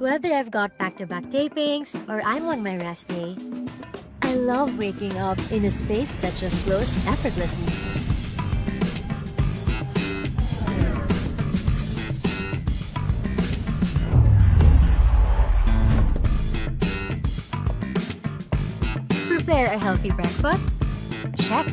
Whether I've got back-to-back tapings or I'm on my rest day, I love waking up in a space that just flows effortlessly. Prepare a healthy breakfast? Check.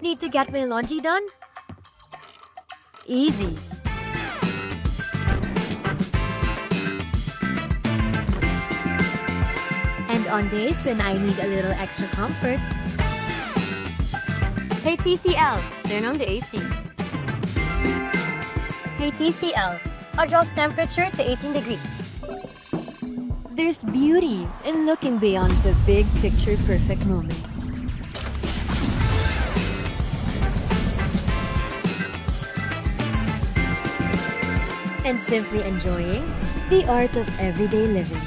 Need to get my laundry done? Easy. And on days when I need a little extra comfort, hey TCL, turn on the AC. Hey TCL, adjust temperature to 18 degrees. There's beauty in looking beyond the big picture perfect moments. And simply enjoying the art of everyday living.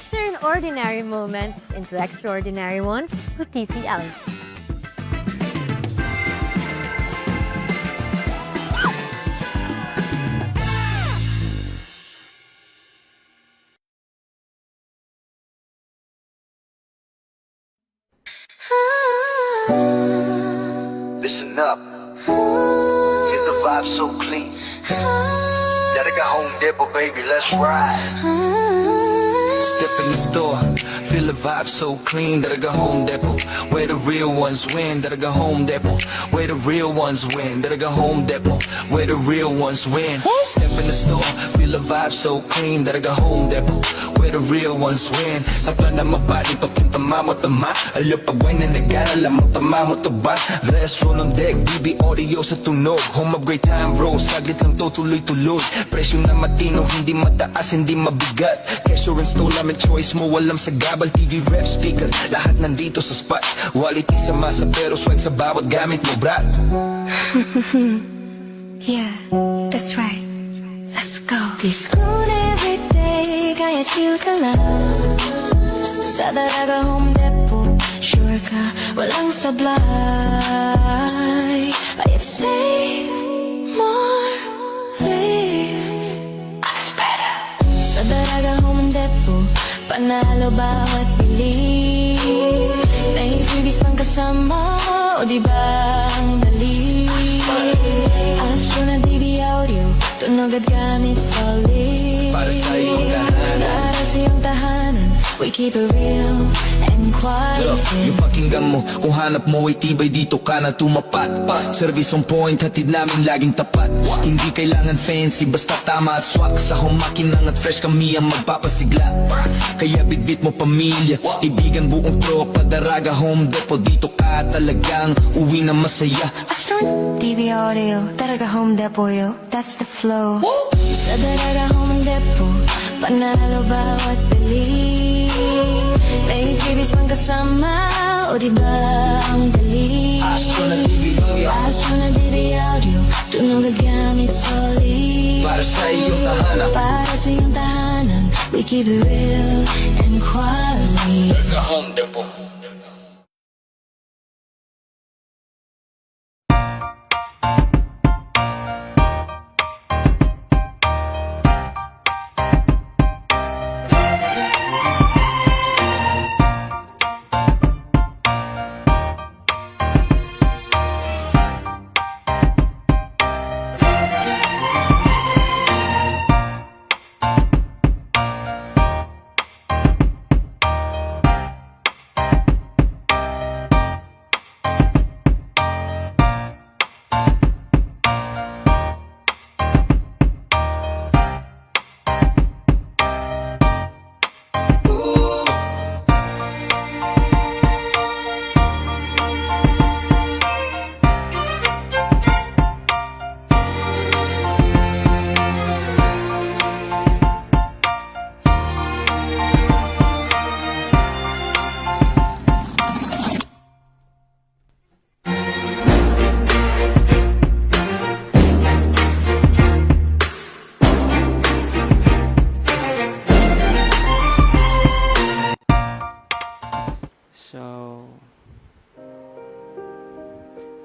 Turn ordinary moments into extraordinary ones with TCL. Listen up, feel the vibe so clean. Gotta go home, Dipper, baby, let's ride. Step in the store, feel the vibe so clean. Gotta go home, Depot, where the real ones win. Gotta go home, Depot, where the real ones win. Gotta go home, Depot, where the real ones win. Step in the store, feel the vibe so clean. Gotta go home, Depot, where the real ones win. Sa plan na mabali, papunta mo tama. Alupagway na nag-alala mo, tama mo ba? Restro ng deck, BB audio sa tunog. Home of great time, bro, saglit lang to, tuloy-tuloy. Presyo na matino, hindi mataas, hindi mabigat. Kesyo install namin choice mo, walang sagabal. TV, ref, speaker, lahat nandito sa spot. Quality sa masa, pero swag sa bawat gamit mo, brat. Yeah, that's right. Let's go. Discount every day, kaya chill ka lang. Sa Daraga Home Depot, sure ka, walang sablay. Bayad save more, live as better. Sa Daraga Home Depot, panalo bawat bili. May freebies pang kasama, o diba ang dali? Astro na DB audio, tunog at gamit solid. Para sa iyong tahanan, para sa iyong tahanan, we keep it real and quiet. yung pakinggan mo, kung hanap mo ay tibay, dito ka na tumapat. Service on point, hatid namin laging tapat. Hindi kailangan fancy, basta tama at swak. Sa humakinang at fresh kami ang magpapasigla. Kaya bitbit mo pamilya, ibigan buong tropa. Daraga Home Depot, dito ka talagang uwi na masaya. Astro DB audio, Daraga Home Depot, yo, that's the flow. Sa Daraga Home Depot, panalo bawat bili. May freebies pang kasama, o diba ang dali? Astro na DB audio, Astro na DB audio, tunog at gamit solid. para sa iyong tahanan. Para sa iyong tahanan, we keep it real and quality. Daraga Home Depot.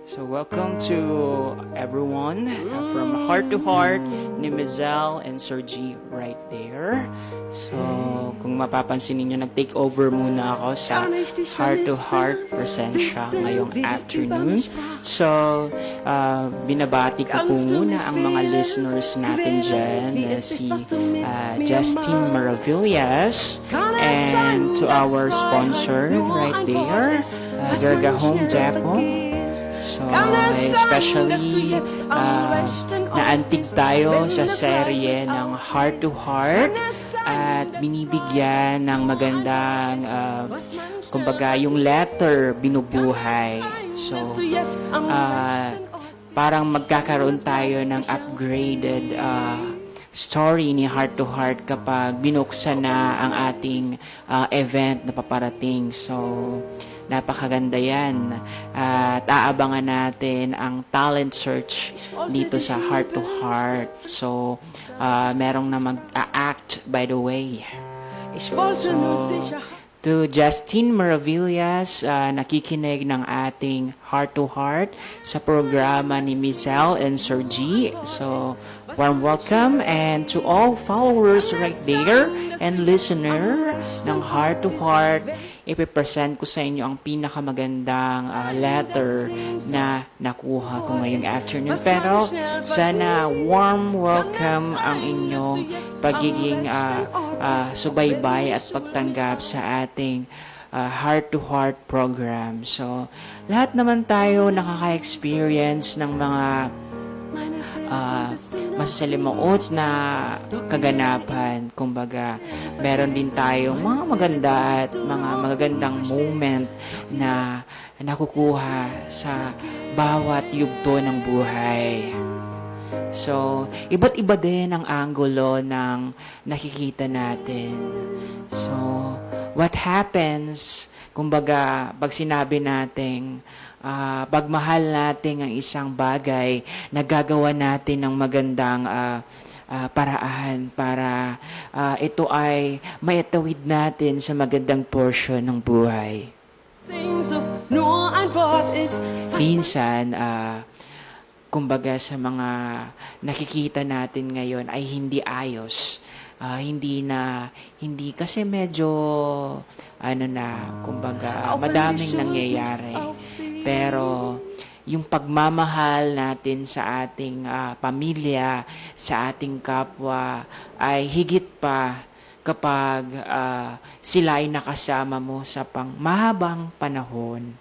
So welcome to everyone from Heart to Heart ni Mizelle and Sir G right there. So kung mapapansin niyo nag-take over muna ako sa Heart to Heart presensya ngayong afternoon. So binabati ko po muna ang mga listeners natin dyan na si Justin Maravillas and to our sponsor right there, Gargahong Depot. So, especially, naantig tayo sa serye ng Heart to Heart at binibigyan ng magandang, kumbaga, yung letter binubuhay. So, parang magkakaroon tayo ng upgraded story ni Heart to Heart kapag binuksan na ang ating event na paparating. So, napakaganda yan. At aabangan natin ang talent search dito sa Heart to Heart. So, merong na mag-act by the way. So, to Justine Maravillas, nakikinig ng ating Heart to Heart sa programa ni Mizelle and Sir G. So, warm welcome and to all followers right there and listener ng Heart to Heart, ipipresent ko sa inyo ang pinakamagandang letter na nakuha ko ngayong afternoon. Pero sana warm welcome ang inyong pagiging subaybay at pagtanggap sa ating Heart to Heart program. So, lahat naman tayo nakaka-experience ng mga masalimuot na kaganapan. Kumbaga, meron din tayong mga maganda at mga magagandang moment na nakukuha sa bawat yugto ng buhay. So, iba't iba din ang anggulo ng nakikita natin. So, what happens, kumbaga, pag sinabi nating pagmahal natin ang isang bagay, nagagawa natin ng magandang paraan para ito ay maitawid natin sa magandang portion ng buhay. Minsan, kumbaga sa mga nakikita natin ngayon ay hindi ayos. Hindi kasi medyo kumbaga madaming nangyayari. Pero yung pagmamahal natin sa ating pamilya, sa ating kapwa ay higit pa kapag sila ay nakasama mo sa mahabang panahon.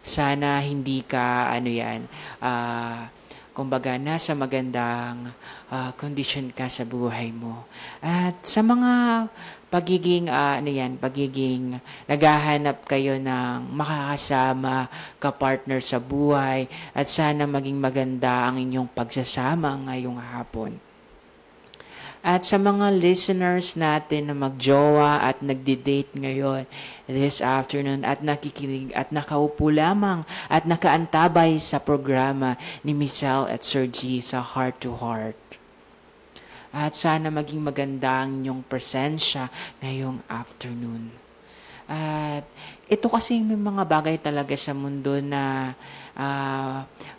Sana hindi ka kumbaga nasa magandang condition ka sa buhay mo. At sa mga pagiging naghahanap kayo ng makakasama ka-partner sa buhay at sana maging maganda ang inyong pagsasama ngayong hapon. At sa mga listeners natin na magjowa at nagdi-date ngayon this afternoon at nakikinig at nakaupo lamang at nakaantabay sa programa ni Mizelle at Sir G sa Heart to Heart. At sana maging maganda ang inyong presensya ngayong afternoon. At ito kasi may mga bagay talaga sa mundo na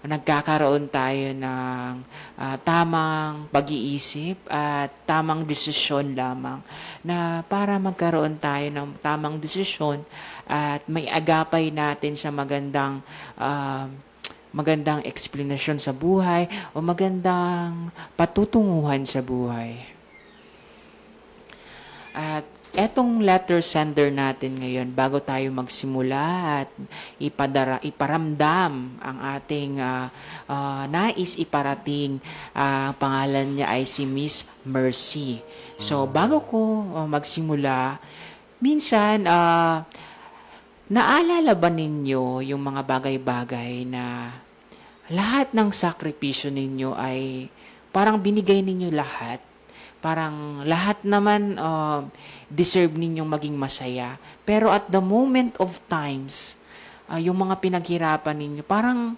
nagkakaroon tayo ng tamang pag-iisip at tamang desisyon lamang na para magkaroon tayo ng tamang desisyon at may agapay natin sa magandang eksplanasyon sa buhay o magandang patutunguhan sa buhay. At etong letter sender natin ngayon, bago tayo magsimula at iparamdam ang ating nais iparating, ang pangalan niya ay si Miss Mercy. So, bago ko magsimula, minsan, naalala ba ninyo yung mga bagay-bagay na lahat ng sakripisyo ninyo ay parang binigay ninyo lahat? Parang lahat naman deserve ninyong maging masaya. Pero at the moment of times, yung mga pinaghirapan ninyo, parang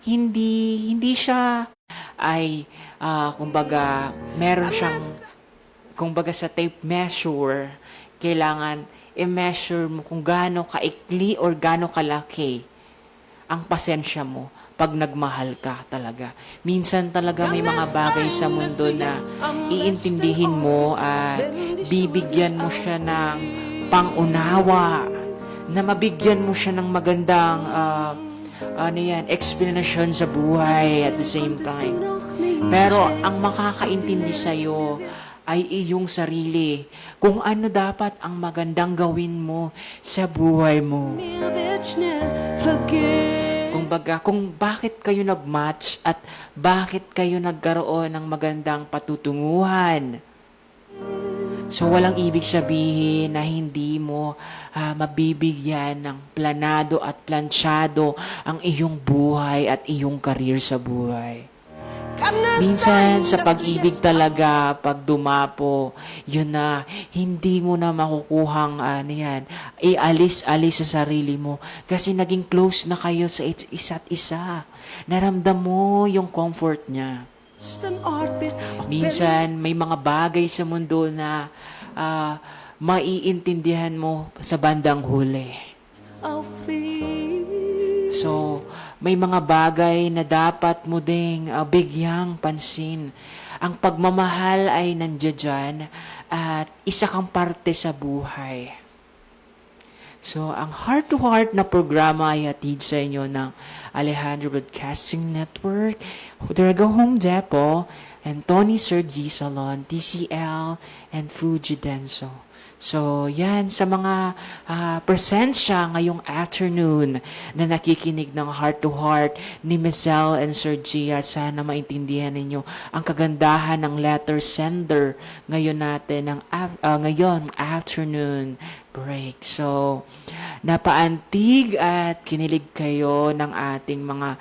hindi siya ay, kumbaga, meron siyang, kumbaga sa tape measure, kailangan i-measure mo kung gaano kaikli or gaano kalaki ang pasensya mo pag nagmahal ka talaga. Minsan talaga may mga bagay sa mundo na iintindihin mo at bibigyan mo siya ng pangunawa, na mabigyan mo siya ng magandang explanation sa buhay at the same time. Pero ang makakaintindi sa'yo ay iyong sarili. Kung ano dapat ang magandang gawin mo sa buhay mo. Kung bakit kayo nag-match at bakit kayo nagkaroon ng magandang patutunguhan. So, walang ibig sabihin na hindi mo mabibigyan ng planado at plansyado ang iyong buhay at iyong karir sa buhay. Minsan, sa pag-ibig talaga, pag dumapo, yun na, hindi mo na makukuhang, ialis-alis sa sarili mo. Kasi naging close na kayo sa isa't isa. Naramdam mo yung comfort niya. Minsan, may mga bagay sa mundo na maiintindihan mo sa bandang huli. So, may mga bagay na dapat mo ding bigyang pansin. Ang pagmamahal ay nandiyan at isa kang parte sa buhay. So, ang heart-to-heart na programa ay hatid sa inyo ng Alejandro Broadcasting Network, Huderga Home Depot, and Tony Sergi Salon, TCL, and Fuji Denso. So, yan, sa mga presensya ngayong afternoon na nakikinig ng heart-to-heart ni Michelle and Sergi, at sana maintindihan ninyo ang kagandahan ng letter sender ngayon natin, ngayon afternoon break. So, napaantig at kinilig kayo ng ating mga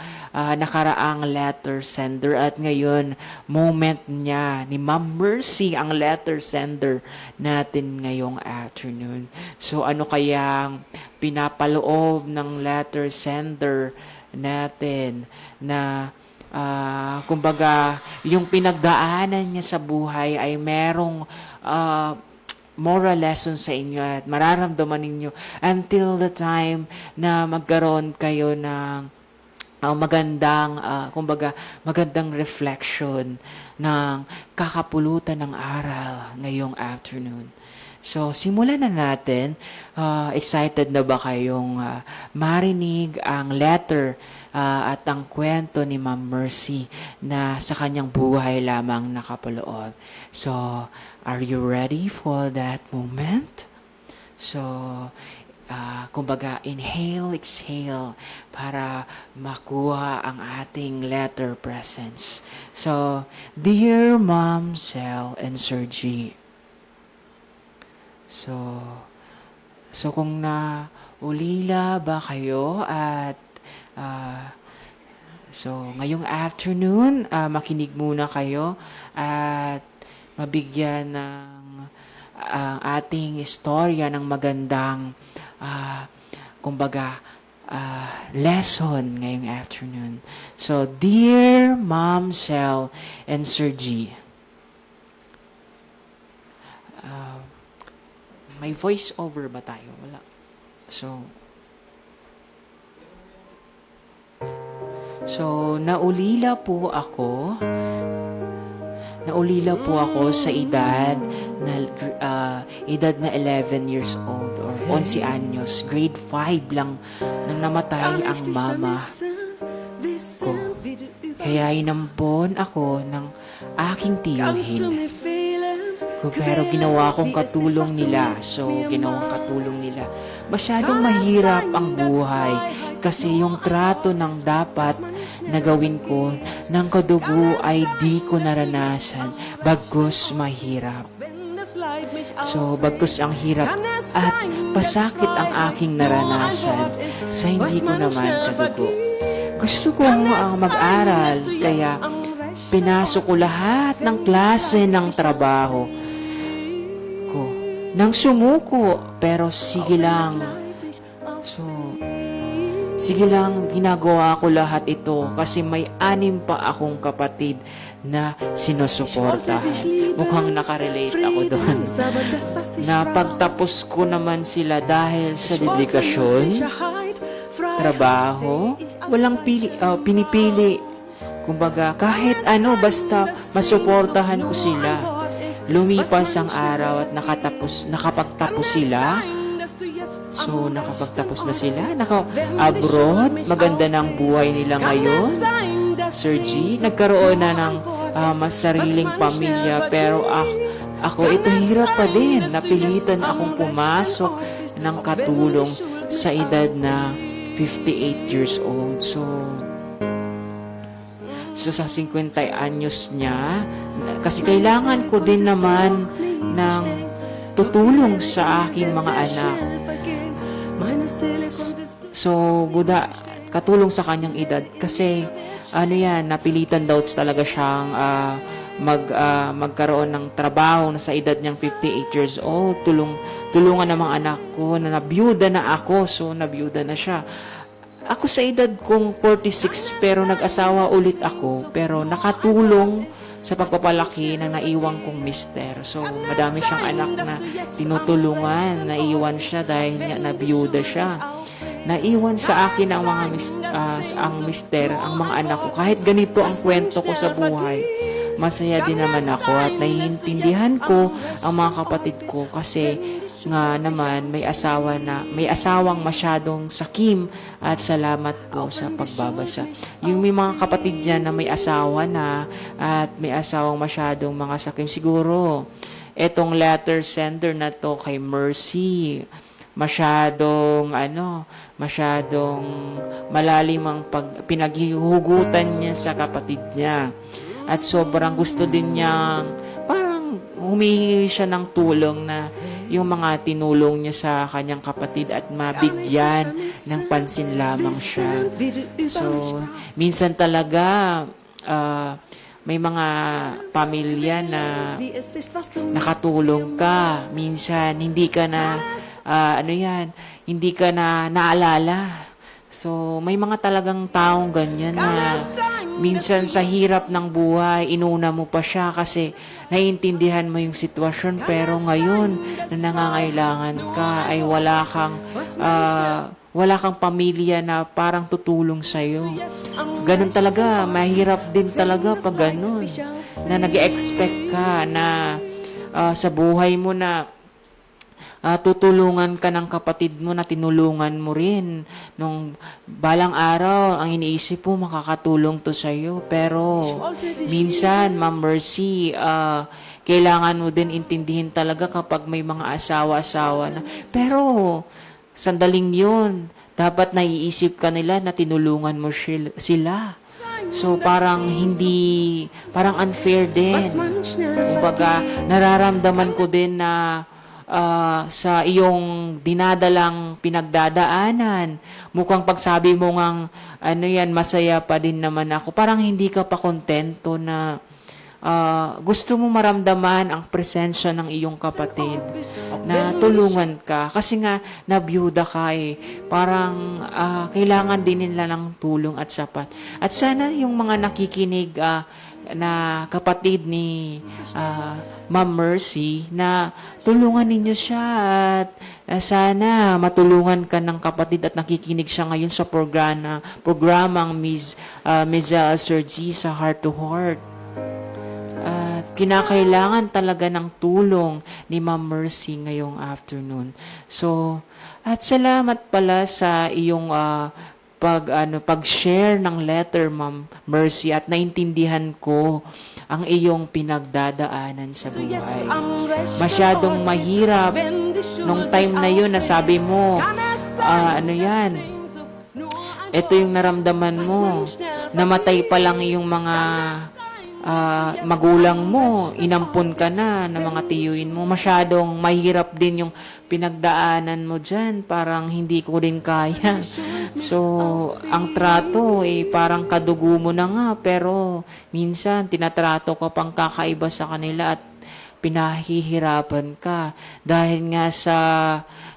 nakaraang letter sender, at ngayon, moment niya ni Ma'am Mercy ang letter sender natin ngayong afternoon. So, ano kayang pinapaloob ng letter sender natin na kumbaga, yung pinagdaanan niya sa buhay ay merong moral lesson sa inyo at mararamdaman ninyo until the time na magkaroon kayo ng magandang reflection ng kakapulutan ng aral ngayong afternoon. So, simulan na natin. Excited na ba kayong marinig ang letter at ang kwento ni Ma'am Mercy na sa kanyang buhay lamang nakapaloob? So, are you ready for that moment? So, kumbaga, inhale, exhale para makuha ang ating letter presence. So, dear Ma'am Sel and Sergi, So kung naulila ba kayo at so ngayong afternoon, makinig muna kayo at mabigyan ng ating istorya ng magandang lesson ngayong afternoon. So, dear Ma'am Sel and Sergi, may voice over ba tayo? Wala. So, naulila po ako sa edad na 11 years old or 11 anyos. Grade 5 lang nang namatay ang mama ko. Kaya inampon ako ng aking tiyuhin. Pero ginawa kong katulong nila. Masyadong mahirap ang buhay kasi yung trato ng dapat na gawin ko ng kadugo ay di ko naranasan, bagkus mahirap. So, bagkus ang hirap at pasakit ang aking naranasan sa hindi ko naman kadugo. Gusto kong mag-aral, kaya pinasok ko lahat ng klase ng trabaho ko nang sumuko, pero sige lang. So, sige lang, ginagawa ko lahat ito kasi may 6 pa akong kapatid na sinusuportahan. Mukhang nakarelate ako doon. Na pagtapos ko naman sila dahil sa dedikasyon, trabaho, walang pinipili. Kumbaga, kahit ano, basta masuportahan ko sila. Lumipas ang araw at nakapagtapos sila. So, nakapagtapos na sila. Naka-abroad. Maganda ng buhay nila ngayon. Sir G, nagkaroon na ng mas sariling pamilya. Pero ako, ito hirap pa din. Napilitan akong pumasok ng katulong sa edad na 58 years old. So sa 50 anyos niya, kasi kailangan ko din naman ng tutulong sa aking mga anak. So, katulong sa kanyang edad. Kasi, napilitan daw talaga siyang magkaroon ng trabaho na sa edad niyang 58 years old. Tulungan ng mga anak ko na nabiyuda na ako. So, nabiyuda na siya. Ako sa edad kong 46 pero nag-asawa ulit ako pero nakatulong sa pagpapalaki ng naiwang kong mister. So, madami siyang anak na tinutulungan. Naiwan siya dahil nga nabiyuda siya. Naiwan sa akin ang ang mister, ang mga anak ko. Kahit ganito ang kwento ko sa buhay, masaya din naman ako at naiintindihan ko ang mga kapatid ko kasi nga naman may asawang masyadong sakim at salamat po sa pagbabasa. Yung may mga kapatid dyan na may asawa na at may asawang masyadong mga sakim, siguro etong letter sender na to kay Mercy, masyadong malalim ang pinaghihugutan niya sa kapatid niya at sobrang gusto din niyang parang humihingi siya ng tulong na yung mga tinulong niya sa kanyang kapatid at mabigyan ng pansin lamang siya. So, minsan talaga may mga pamilya na nakatulong ka. Minsan hindi ka na hindi ka na naalala. So, may mga talagang taong ganyan na minsan sa hirap ng buhay, inuna mo pa siya kasi naiintindihan mo yung sitwasyon. Pero ngayon, na nangangailangan ka, ay wala kang pamilya na parang tutulong sa'yo. Ganun talaga, mahirap din talaga pag ganun. Na nag-expect ka na sa buhay mo na tutulungan ka ng kapatid mo na tinulungan mo rin. Nung balang araw, ang iniisip mo, makakatulong to sa'yo. Pero, minsan, Ma'am Mercy, kailangan mo din intindihin talaga kapag may mga asawa-asawa na. Pero, sandaling yun, dapat naiisip ka nila na tinulungan mo sila. So, parang unfair din. Kumbaga, nararamdaman ko din na sa iyong dinadalang pinagdadaanan. Mukhang pagsabi mo ngang, masaya pa din naman ako. Parang hindi ka pa kontento na gusto mo maramdaman ang presensya ng iyong kapatid na tulungan ka. Kasi nga, nabiyuda ka eh. Parang kailangan din nila ng tulong at sapat. At sana yung mga nakikinig na kapatid ni Ma'am Mercy na tulungan ninyo siya at sana matulungan ka ng kapatid at nakikinig siya ngayon sa programang Ms. Sir G sa Heart to Heart. At kinakailangan talaga ng tulong ni Ma'am Mercy ngayong afternoon. So, at salamat pala sa iyong pag-share ng letter, Ma'am Mercy, at naintindihan ko ang iyong pinagdadaanan sa buhay. Masyadong mahirap nung time na yun na sabi mo, ito yung naramdaman mo. Namatay pa lang yung mga magulang mo, inampun ka na ng mga tiyuin mo. Masyadong mahirap din yung pinagdaanan mo dyan. Parang hindi ko din kaya. So, ang trato parang kadugo mo na nga. Pero minsan, tinatrato ka pang kakaiba sa kanila at pinahihirapan ka. Dahil nga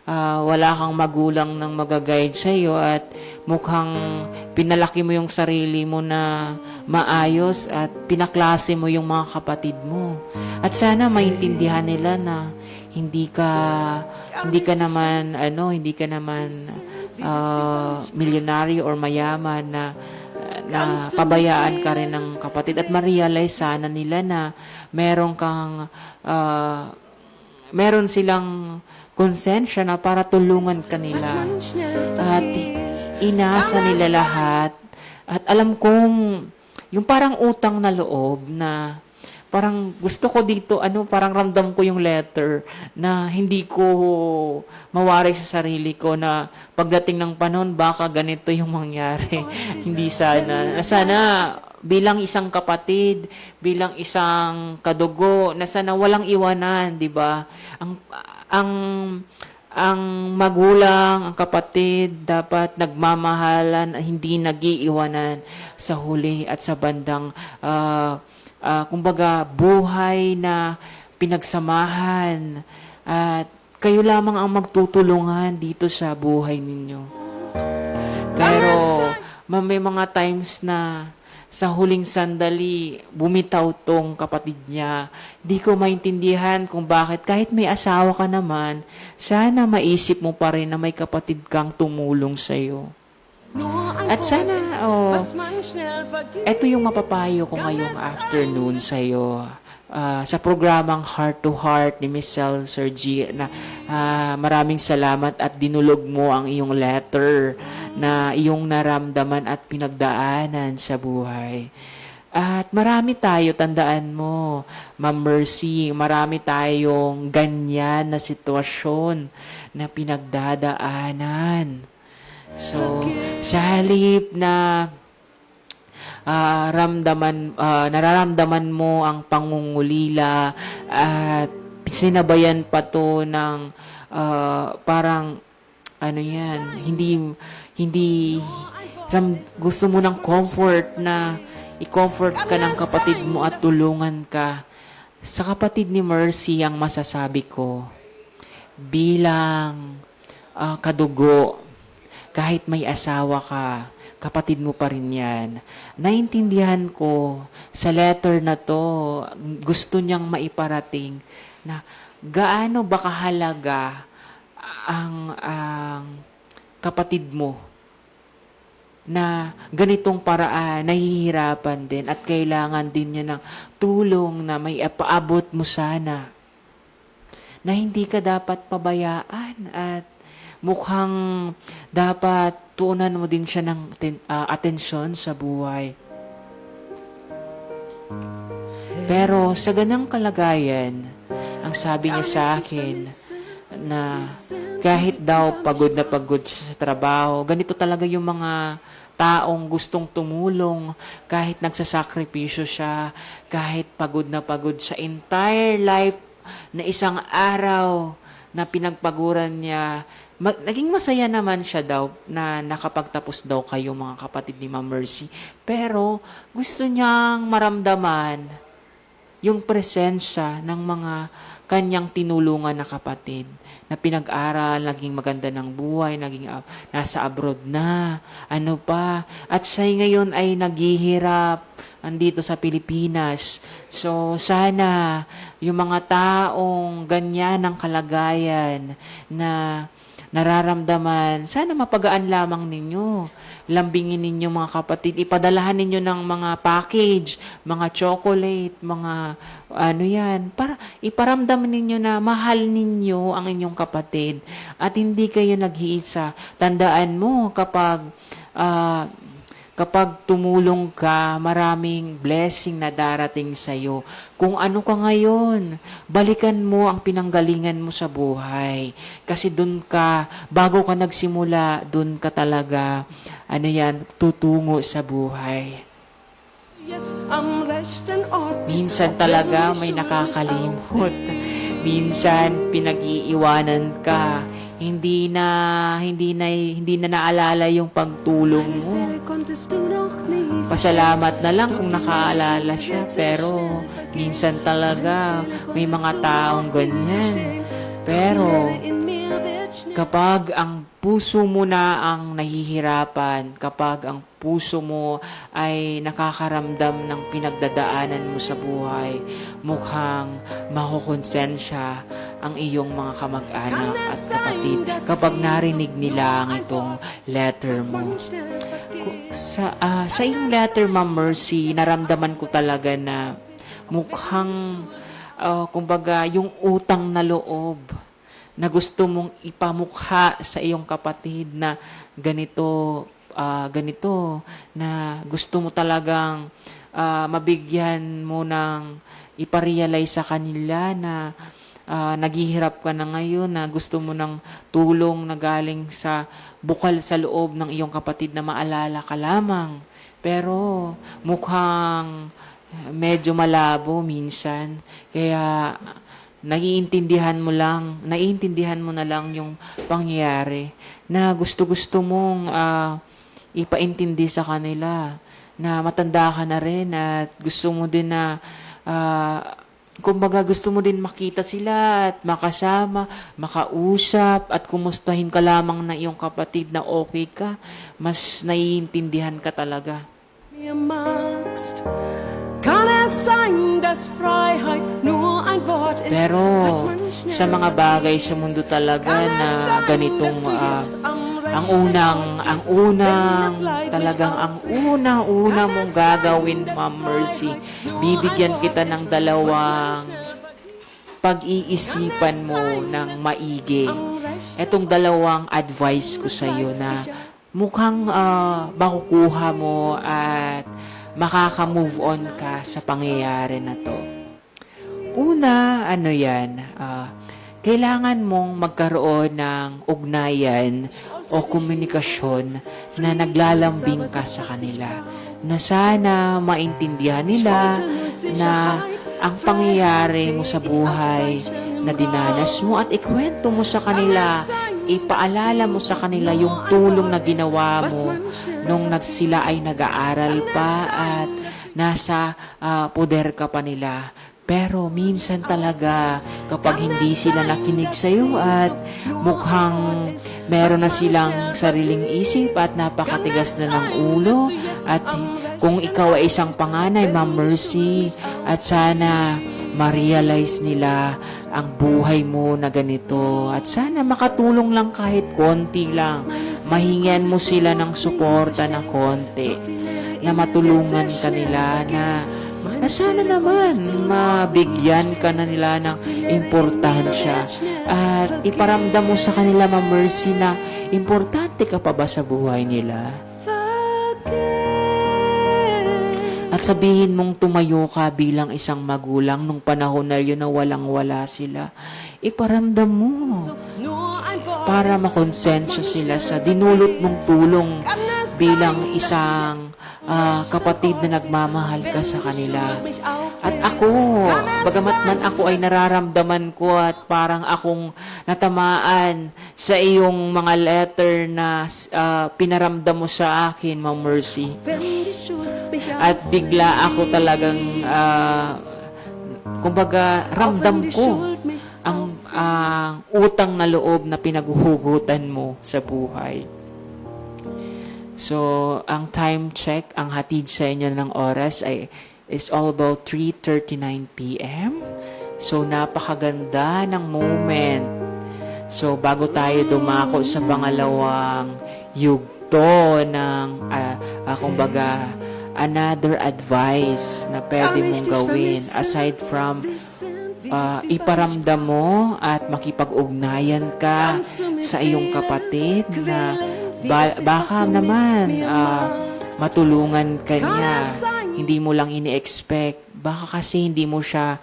wala kang magulang ng magaguide sa iyo at mukhang pinalaki mo yung sarili mo na maayos at pinaklase mo yung mga kapatid mo. At sana maintindihan nila na hindi ka naman milyonaryo or mayaman na pabayaan ka rin ng kapatid at ma-realize sana nila na meron silang konsensya na para tulungan ka nila at inasa nila lahat at alam kong yung parang utang na loob na parang gusto ko dito, parang ramdam ko yung letter na hindi ko mawari sa sarili ko na pagdating ng panahon, baka ganito yung mangyari. Hindi sana. Sana bilang isang kapatid, bilang isang kadugo, na sana walang iwanan, di ba? Ang magulang, ang kapatid, dapat nagmamahalan, hindi nag-iiwanan sa huli at sa bandang kumbaga, buhay na pinagsamahan at kayo lamang ang magtutulungan dito sa buhay ninyo. Pero, may mga times na sa huling sandali, bumitaw tong kapatid niya. Di ko maintindihan kung bakit. Kahit may asawa ka naman, sana maisip mo pa rin na may kapatid kang tumulong sa'yo. At sana, ito yung mapapayo ko ngayong afternoon sa iyo. Sa programang Heart to Heart ni Miss Cel Sergi na maraming salamat at dinulog mo ang iyong letter na iyong naramdaman at pinagdaanan sa buhay. At marami tayo, tandaan mo, Ma'am Mercy, marami tayong ganyan na sitwasyon na pinagdadaanan. So, sa halip na nararamdaman mo ang pangungulila at sinabayan pa to ng parang gusto mo ng comfort na i-comfort ka ng kapatid mo at tulungan ka. Sa kapatid ni Mercy ang masasabi ko bilang kadugo, kahit may asawa ka, kapatid mo pa rin yan. Naintindihan ko sa letter na to, gusto niyang maiparating na gaano ba kahalaga ang kapatid mo na ganitong paraan, nahihirapan din at kailangan din niya ng tulong na may paabot mo sana. Na hindi ka dapat pabayaan at mukhang dapat tuunan mo din siya ng atensyon sa buhay. Pero sa ganang kalagayan, ang sabi niya sa akin na kahit daw pagod na pagod siya sa trabaho, ganito talaga yung mga taong gustong tumulong, kahit nagsasakripisyo siya, kahit pagod na pagod sa entire life na isang araw na pinagpaguran niya, naging masaya naman siya daw na nakapagtapos daw kayo mga kapatid ni Ma'am Mercy. Pero gusto niyang maramdaman yung presensya ng mga kanyang tinulungan na kapatid na pinag-aral, naging maganda ng buhay, naging nasa abroad na, ano pa. At siya ngayon ay naghihirap andito sa Pilipinas. So, sana yung mga taong ganyan ang kalagayan na nararamdaman, sana mapagaan lamang ninyo. Lambingin ninyo mga kapatid, ipadalahan ninyo ng mga package, mga chocolate, mga para iparamdam ninyo na mahal ninyo ang inyong kapatid at hindi kayo nag-iisa. Tandaan mo kapag tumulong ka, maraming blessing na darating sa'yo. Kung ano ka ngayon, balikan mo ang pinanggalingan mo sa buhay. Kasi dun ka, bago ka nagsimula, dun ka talaga, tutungo sa buhay. Minsan talaga may nakakalimot. Minsan pinag-iiwanan ka. Hindi na naalala yung pagtulong mo. Pasalamat na lang kung nakaalala siya, pero minsan talaga may mga taong ganyan. Pero kapag ang puso mo na ang nahihirapan, kapag ang puso mo ay nakakaramdam ng pinagdadaanan mo sa buhay, mukhang makukonsensya ang iyong mga kamag-anak at kapatid kapag narinig nila ang itong letter mo. Sa iyong letter, Ma'am Mercy, naramdaman ko talaga na mukhang, kumbaga, yung utang na loob na gusto mong ipamukha sa iyong kapatid na ganito, na gusto mo talagang mabigyan mo ng iparealize sa kanila na naghihirap ka na ngayon, na gusto mo ng tulong na galing sa bukal sa loob ng iyong kapatid na maalala ka lamang. Pero mukhang medyo malabo minsan. Kaya naiintindihan mo na lang yung pangyayari na gusto-gusto mong ipaintindi sa kanila na matanda ka na rin at gusto mo din na kumbaga gusto mo din makita sila at makasama, makausap at kumustahin ka lamang na iyong kapatid na okay ka. Mas naiintindihan ka talaga. Pero sa mga bagay sa mundo talaga na ganitong ang unang mong gagawin, Ma'am Mercy, bibigyan kita ng dalawang pag-iisipan mo ng maigi. Etong dalawang advice ko sa iyo na mukhang makukuha mo at makaka-move on ka sa pangyayari na to. Una, kailangan mong magkaroon ng ugnayan o komunikasyon na naglalambing ka sa kanila. Na sana maintindihan nila na ang pangyayari mo sa buhay na dinanas mo at ikwento mo sa kanila, ipaalala mo sa kanila yung tulong na ginawa mo nung sila ay nag-aaral pa at nasa poder ka pa nila. Pero minsan talaga kapag hindi sila nakinig sa iyo at mukhang meron na silang sariling isip at napakatigas na ng ulo at kung ikaw ay isang panganay, Ma'am Mercy, at sana ma-realize nila ang buhay mo na ganito at sana makatulong lang kahit konti lang. Mahingian mo sila ng suporta ng konti na matulungan ka nila na sana naman mabigyan ka na nila ng importansya at iparamdam mo sa kanila, Ma'am Mercy, na importante ka pa ba sa buhay nila. At sabihin mong tumayo ka bilang isang magulang nung panahon na yun na walang-wala sila. Iparamdam mo para makonsensya sila sa dinulot mong tulong bilang isang kapatid na nagmamahal ka sa kanila. At ako, bagamat man ako ay nararamdaman ko at parang akong natamaan sa iyong mga letter na pinaramdam mo sa akin, Ma'am Mercy. At bigla ako talagang, kumbaga, ramdam ko ang utang na loob na pinaghuhugutan mo sa buhay. So, ang time check, ang hatid sa inyo ng oras is all about 3:39 p.m. So, napakaganda ng moment. So, bago tayo dumako sa pangalawang yugto ng, kumbaga, another advice na pwede mong gawin aside from iparamdam mo at makipag-ugnayan ka sa iyong kapatid na baka naman matulungan ka niya. Hindi mo lang ini-expect. Baka kasi hindi mo siya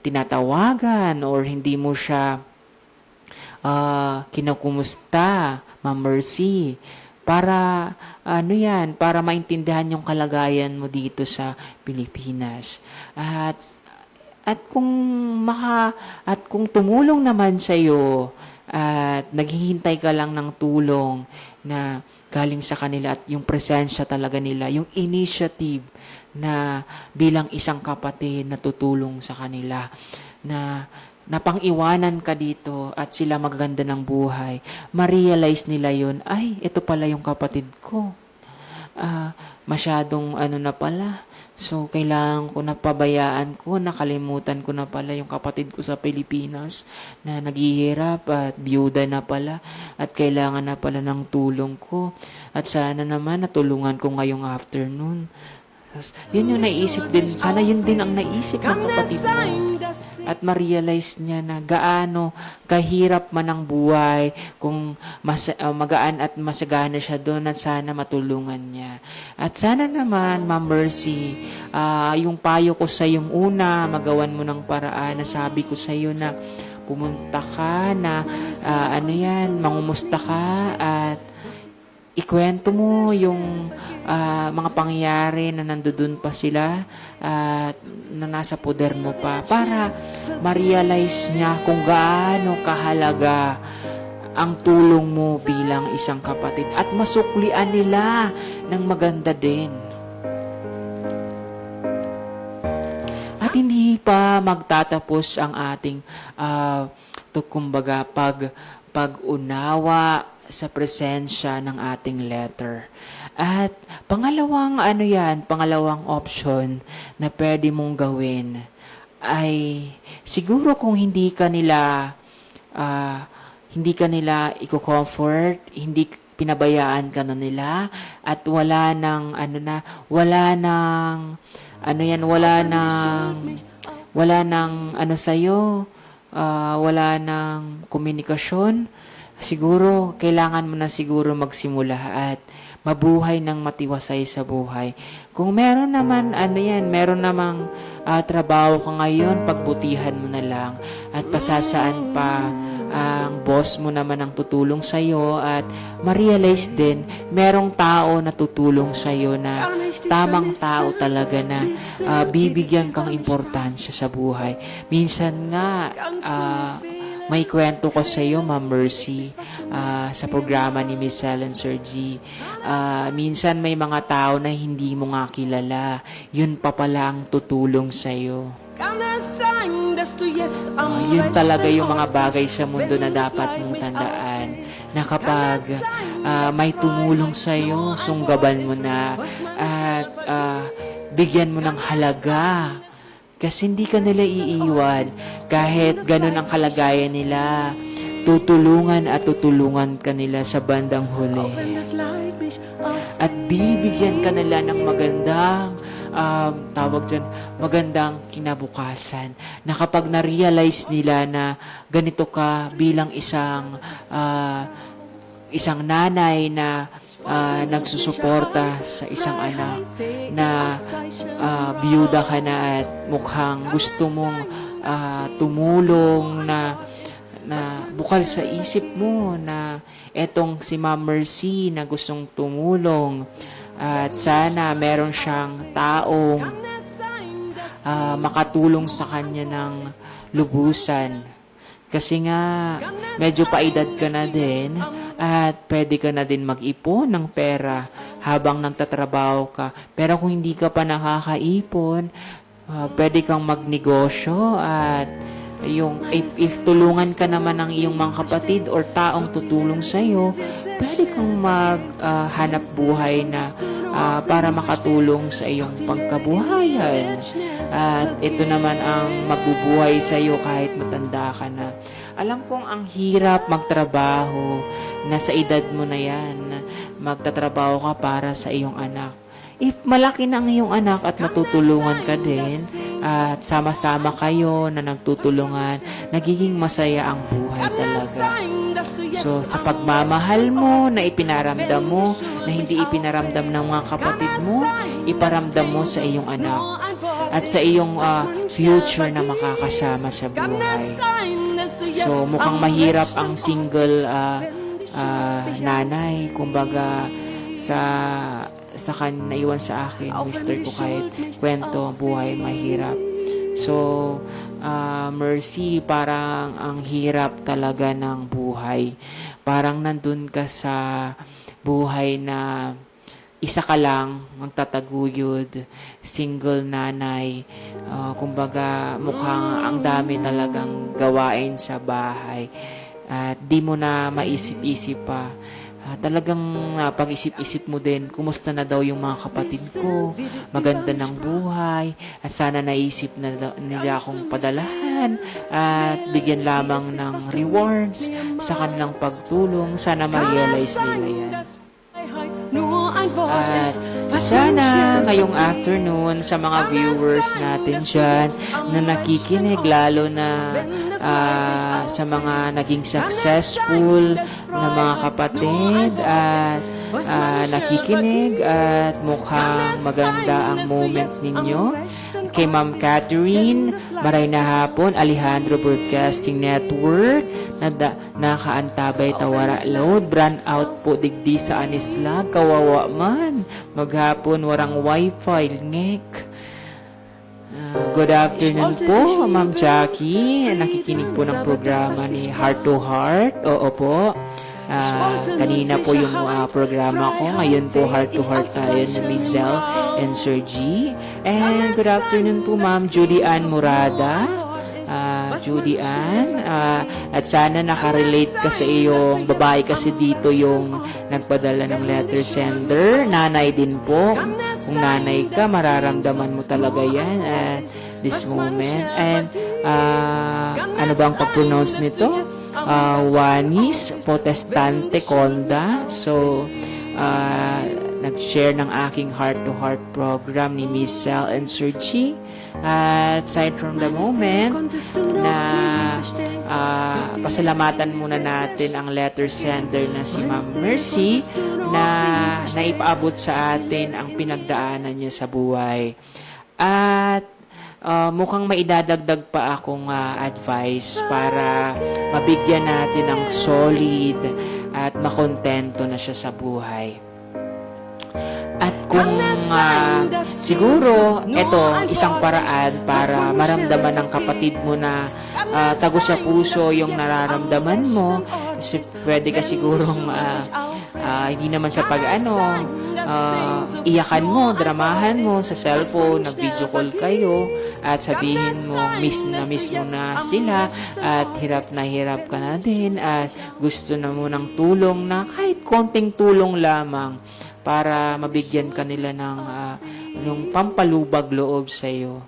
tinatawagan or hindi mo siya kinukumusta, Ma'am Mercy. Para para maintindihan yung kalagayan mo dito sa Pilipinas. At kung tumulong naman sa iyo at naghihintay ka lang ng tulong na galing sa kanila at yung presensya talaga nila, yung initiative na bilang isang kapatid na tutulong sa kanila, na na pang-iwanan ka dito at sila magaganda ng buhay, ma-realize nila yun, ay, ito pala yung kapatid ko. Masyadong ano na pala. So, kailangan ko napabayaan ko, nakalimutan ko na pala yung kapatid ko sa Pilipinas na naghihirap at biyuda na pala at kailangan na pala ng tulong ko. At sana naman natulungan ko ngayong afternoon. Yun yung naisip din. Sana yun din ang naisip ng kapatid mo. At ma-realize niya na gaano kahirap man ang buhay, kung magaan at masagana siya doon, at sana matulungan niya. At sana naman, Ma'am Mercy, yung payo ko sa yung una, magawan mo ng paraan na sabi ko sa iyo na pumunta ka, na mangumusta ka at ikwento mo yung mga pangyayari na nandoon pa sila at na nasa poder mo pa para ma-realize niya kung gaano kahalaga ang tulong mo bilang isang kapatid at masuklian nila ng maganda din. At hindi pa magtatapos ang ating kumbaga pag-unawa sa presensya ng ating letter. At pangalawang pangalawang option na pwede mong gawin ay siguro kung hindi ka nila i-comfort, hindi pinabayaan ka na nila at wala nang komunikasyon. Siguro, kailangan mo na siguro magsimula at mabuhay ng matiwasay sa buhay. Kung meron naman, meron namang trabaho ka ngayon, pagbutihan mo na lang at pasasaan pa ang boss mo naman ang tutulong sa'yo at ma-realize din, merong tao na tutulong sa'yo na tamang tao talaga na bibigyan kang importansya sa buhay. Minsan nga, may kwento ko sa iyo, Ma'am Mercy, sa programa ni Miss Helen Sir G. Minsan may mga tao na hindi mo nga kilala. Yun pa pala ang tutulong sa iyo. Yun talaga yung mga bagay sa mundo na dapat mong tandaan. Na kapag may tumulong sa iyo, sunggaban mo na at bigyan mo ng halaga. Kasi hindi ka nila iiwan. Kahit ganun ang kalagayan nila, tutulungan at tutulungan ka nila sa bandang huli. At bibigyan ka nila ng magandang, magandang kinabukasan. Na kapag na-realize nila na ganito ka bilang isang nanay na nagsusuporta sa isang anak na biyuda ka na at mukhang gusto mong tumulong na bukal sa isip mo na etong si Ma'am Mercy na gustong tumulong at sana meron siyang taong makatulong sa kanya ng lubusan. Kasi nga, medyo paedad ka na din at pwede ka na din mag-ipon ng pera habang nagtatrabaho ka. Pero kung hindi ka pa nakakaipon, pwede kang magnegosyo at if tulungan ka naman ng iyong mga kapatid or taong tutulong sa'yo, pwede kang maghanap buhay na para makatulong sa iyong pagkabuhayan. At ito naman ang magbubuhay sa iyo kahit matanda ka na. Alam kong ang hirap magtrabaho na sa edad mo na yan, magtatrabaho ka para sa iyong anak. If malaki na ang iyong anak at matutulungan ka din, at sama-sama kayo na nagtutulungan, nagiging masaya ang buhay talaga. So, sa pagmamahal mo na ipinaramdam mo, na hindi ipinaramdam ng mga kapatid mo, iparamdam mo sa iyong anak at sa iyong future na makakasama sa buhay. So, mukhang mahirap ang single nanay. Kumbaga, sa naiwan sa akin, mister ko, kahit kwento, buhay mahirap. So, Mercy, parang ang hirap talaga ng buhay. Parang nandun ka sa buhay na isa ka lang, magtataguyod, single nanay, kumbaga mukhang ang dami talagang gawain sa bahay at di mo na maisip-isip pa. Talagang pag-isip-isip mo din, kumusta na daw yung mga kapatid ko, maganda ng buhay, at sana naisip na nila akong padalahan at bigyan lamang ng rewards sa kanilang pagtulong. Sana ma-realize nila yan. At sana ngayong afternoon sa mga viewers natin dyan na nakikinig, lalo na sa mga naging successful na mga kapatid at nakikinig at mukhang maganda ang moments ninyo. Kay Ma'am Catherine, maray na hapon, Alejandro Broadcasting Network, nakaantabay tawara load, brand out po digdi sa Anislag, kawawa man, maghapon warang wifi, ngek. Good afternoon po, Ma'am Jackie, nakikinig po ng programa ni Heart to Heart, oo po. Kanina po yung programa ko. Ngayon po Heart to Heart tayo ni Mizel and Sir G. And good afternoon po Ma'am Judy Ann Murada. Judy Ann. At sana nakarelate ka sa iyong babae kasi dito yung nagpadala ng letter sender. Nanay din po. Kung nanay ka, mararamdaman mo talaga yan at this moment. And ano ba ang pag-pronounce nito? Juanis Potestante Conda. So, nag-share ng aking heart-to-heart program ni Miss Sal and Sir G. At aside from the moment na pasalamatan muna natin ang letter sender na si Ma'am Mercy na naipaabot sa atin ang pinagdaanan niya sa buhay. At mukhang maidadagdag pa akong advice para mabigyan natin ng solid at makontento na siya sa buhay. At kung siguro ito isang paraan para maramdaman ng kapatid mo na tago sa puso yung nararamdaman mo, kasi pwede ka sigurong hindi naman sa iyakan mo, dramahan mo sa cellphone, nag-video call kayo at sabihin mo miss mo na sila at hirap ka na din at gusto na mo ng tulong na kahit konting tulong lamang para mabigyan ka nila ng pampalubag loob sa iyo.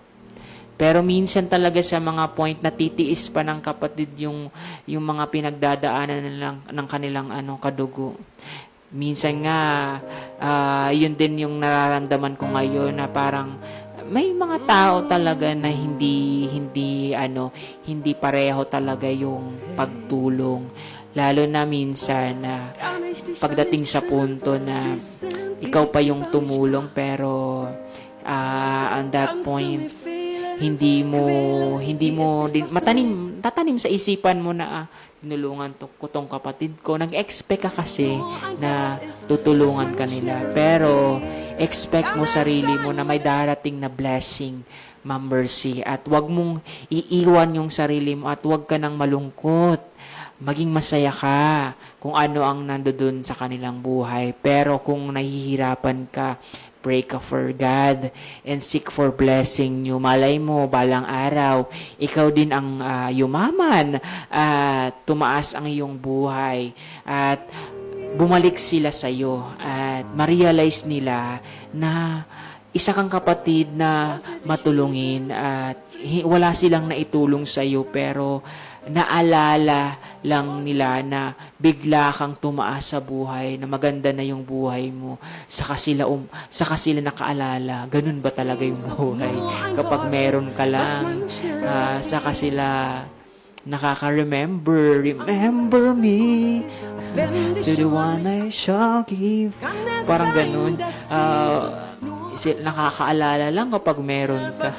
Pero minsan talaga sa mga point na titiis pa ng kapatid yung mga pinagdadaanan ng kanilang kadugo. Minsan nga yun din yung nararamdaman ko ngayon na parang may mga tao talaga na hindi pareho talaga yung pagtulong. Lalo na minsan na pagdating sa punto na ikaw pa yung tumulong pero on that point hindi mo din tatanim sa isipan mo na tinulungan ko tong kapatid ko. Nag-expect ka kasi na tutulungan ka nila. Pero expect mo sarili mo na may darating na blessing, Ma'am Mercy. At wag mong iiwan yung sarili mo at wag ka nang malungkot. Maging masaya ka kung ano ang nandoon sa kanilang buhay. Pero kung nahihirapan ka, pray ka for God and seek for blessing nyo. Malay mo, balang araw, ikaw din ang yumaman at tumaas ang iyong buhay at bumalik sila sa iyo at ma-realize nila na isa kang kapatid na matulungin at wala silang naitulong sa iyo pero naalala lang nila na bigla kang tumaas sa buhay, na maganda na yung buhay mo, saka sila nakaalala. Ganun ba talaga yung buhay? Kapag meron ka lang, saka sila nakaka-remember me to the one I shall give. Parang ganun. Nakakaalala lang kapag meron ka.